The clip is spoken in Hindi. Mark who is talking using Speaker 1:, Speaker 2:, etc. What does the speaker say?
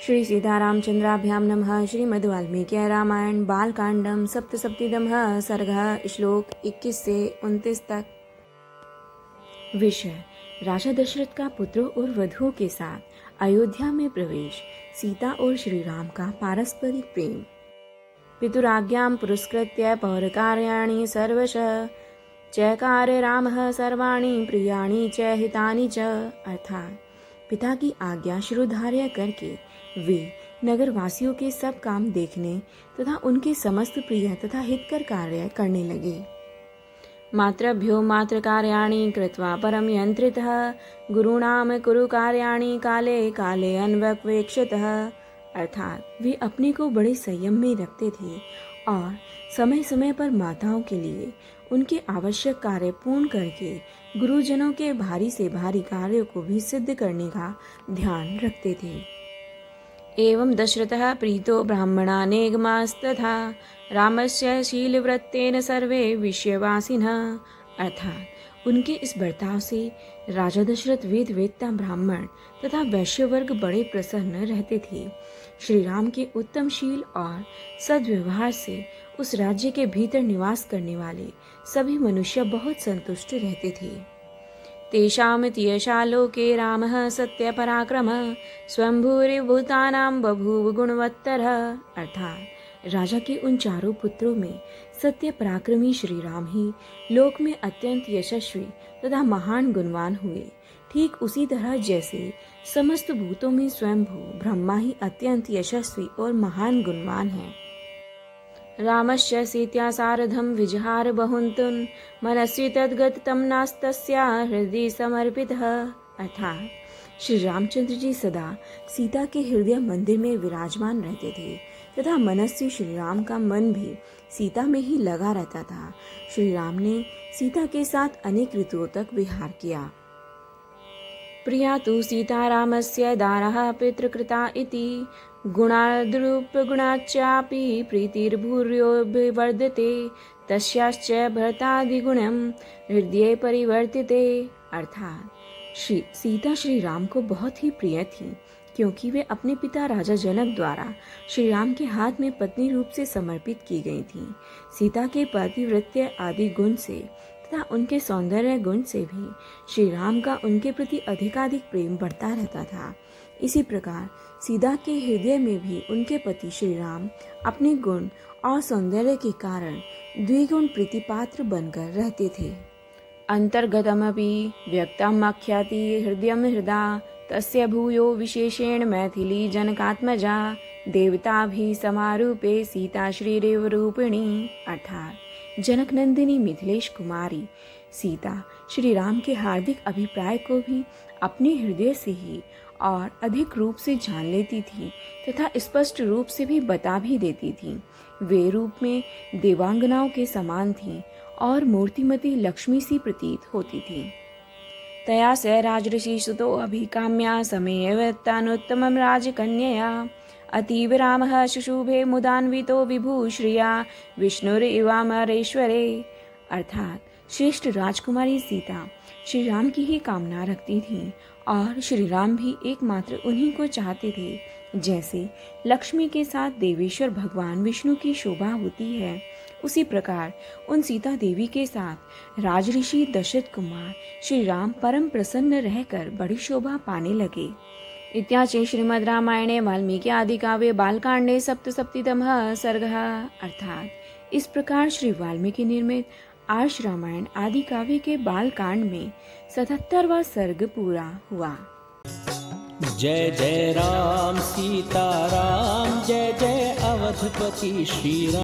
Speaker 1: श्री सीतारामचंद्राभ्यां नमः। श्रीमद् वाल्मीकि रामायण बालकांडम सप्तसप्ततितमः सर्गः। श्लोक 21 से 29 तक। विषय: राजा दशरथ का पुत्रों और वधुओं के साथ अयोध्या में प्रवेश, सीता और श्री राम का पारस्परिक प्रेम। पितुराज्ञां पुरस्कृत्य पौरकार्याणि सर्वशः चैकारे रामः सर्वाणि प्रियाणि च हितानि च। अर्थात पिता की आज्ञा शिरोधार्य करके वे नगर वासियों के सब काम देखने तथा उनके समस्त प्रिय तथा हितकर कार्य करने लगे। मातृभ्यो मात्र कार्याणि कृत्वा परम यंत्रितः गुरुणाम कुरु कार्याणि काले काले अन्वक्वेक्षतः। अर्थात वे अपने को बड़े संयम में रखते थे और समय समय पर माताओं के लिए उनके आवश्यक कार्य पूर्ण करके गुरुजनों के भारी से भारी कार्यों को भी सिद्ध करने का ध्यान रखते थे। एवं दशरथः प्रीतो ब्राह्मणानेगमास्तथा रामस्य शीलवृत्तेन सर्वे विषयवासिनः। अर्थात उनके इस बर्ताव से राजा दशरथ वेद वेदता ब्राह्मण तथा वैश्य वर्ग बड़े प्रसन्न रहते थे। श्री राम के उत्तम शील और सद्व्यवहार से उस राज्य के भीतर निवास करने वाले सभी मनुष्य बहुत संतुष्ट रहते थे। तेषामिति यशा लोके रामः सत्यपराक्रमः स्वयंभूरिभूतानां बभूव गुणवत्तरः। अर्थात राजा के उन चारों पुत्रों में सत्य पराक्रमी श्री राम ही लोक में अत्यंत यशस्वी तथा महान गुणवान हुए। ठीक उसी तरह जैसे समस्त भूतों में स्वयंभू ब्रह्मा ही अत्यंत यशस्वी और महान गुणवान है। रामस्य सीत्या सार्धं विजहार बहुन्तुन मनस्वी तद्गत तम नास्तस्या हृदय समर्पितः। अर्थात श्री रामचंद्र जी सदा सीता के हृदय मंदिर में विराजमान रहते थे तथा मनस्वी श्री राम का मन भी सीता में ही लगा रहता था। श्री राम ने सीता के साथ अनेक ऋतुओं तक विहार किया। प्रिया तु सीता रामस्य दारः पितृकृता इति गुणाद्रूपगुणाच्चापि प्रीतिर्भूर्योऽभिवर्धते तस्याश्च भरतादिगुणं हृदये परिवर्तिते। अर्थात सीता श्री राम को बहुत ही प्रिय थी क्योंकि वे अपने पिता राजा जनक द्वारा श्री राम के हाथ में पत्नी रूप से समर्पित की गई थी। सीता के पतिव्रत्य आदि गुण से तथा उनके सौंदर्य गुण से भी श्री राम का उनके प्रति अधिकाधिक प्रेम बढ़ता रहता था। इसी प्रकार सीता के हृदय में भी उनके पति श्री राम अपने गुण और सौंदर्य के कारण द्विगुण प्रीतिपात्र बनकर रहते थे। अंतर्गतमपि व्यक्तम् आख्याति हृदयं हृदा तस्य भूयो विशेषेण मैथिली जनकात्मजा देवताभिः समारूपे सीता श्रीरेव रूपिणी। अर्थात जनक नंदिनी मिथिलेश कुमारी सीता श्री राम के हार्दिक अभिप्राय को भी अपने हृदय से ही और अधिक रूप से जान लेती थी तथा स्पष्ट रूप से भी बता भी देती थी। वे रूप में देवांगनाओं के समान थीं और मूर्तिमती लक्ष्मी सी प्रतीत होती थी। तया स राजऋषि सुतो अभिकाम्या समेवतानुत्तमं राजकन्यया अतीव रामः शुशुभे मुदान्वितो विभूश्रिया विष्णुरिवामरेश्वरे। अर्थात श्रेष्ठ राजकुमारी सीता श्री राम की ही कामना रखती थी और श्री राम भी एकमात्र उन्हीं को चाहते थे। जैसे लक्ष्मी के साथ देवेश्वर भगवान विष्णु की शोभा होती है, उसी प्रकार उन सीता देवी के साथ राजऋषि दशरथ कुमार श्री राम परम प्रसन्न रहकर बड़ी शोभा पाने लगे। इत्याचि श्रीमद् रामायणे वाल्मीकि आदि काव्ये बालकांडे सप्तसप्ततितमः सर्गः। अर्थात इस प्रकार श्री वाल्मीकि निर्मित आर्ष रामायण आदि काव्य के बालकांड में 77वां सर्ग पूरा हुआ।
Speaker 2: जय जय राम सीता राम, जय जय अवधपति श्री राम।